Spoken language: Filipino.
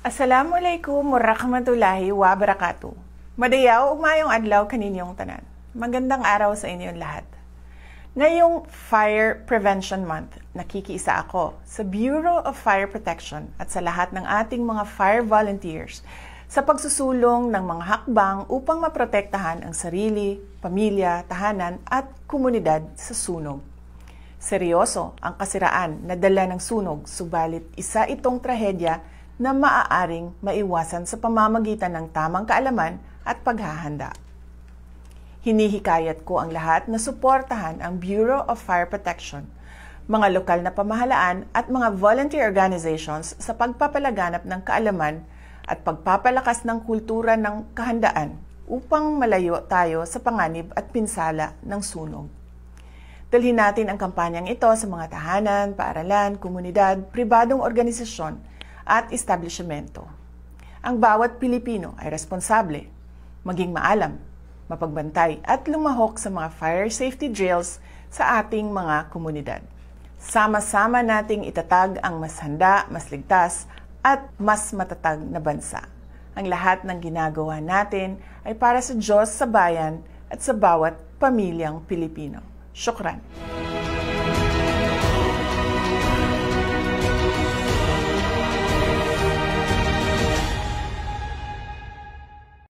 Assalamualaikum warahmatullahi wabarakatuh. Madayaw ugmayong adlaw kaninyong tanan. Magandang araw sa inyong lahat. Ngayong Fire Prevention Month, nakikiisa ako sa Bureau of Fire Protection at sa lahat ng ating mga fire volunteers sa pagsusulong ng mga hakbang upang maprotektahan ang sarili, pamilya, tahanan at komunidad sa sunog. Seryoso ang kasiraan na dala ng sunog, subalit isa itong trahedya na maaaring maiwasan sa pamamagitan ng tamang kaalaman at paghahanda. Hinihikayat ko ang lahat na suportahan ang Bureau of Fire Protection, mga lokal na pamahalaan at mga volunteer organizations sa pagpapalaganap ng kaalaman at pagpapalakas ng kultura ng kahandaan upang malayo tayo sa panganib at pinsala ng sunog. Dalhin natin ang kampanyang ito sa mga tahanan, paaralan, komunidad, pribadong organisasyon at establishmento. Ang bawat Pilipino ay responsable, maging maalam, mapagbantay at lumahok sa mga fire safety drills sa ating mga komunidad. Sama-sama nating itatag ang mas handa, mas ligtas at mas matatag na bansa. Ang lahat ng ginagawa natin ay para sa Diyos, sa bayan at sa bawat pamilyang Pilipino. Syukran!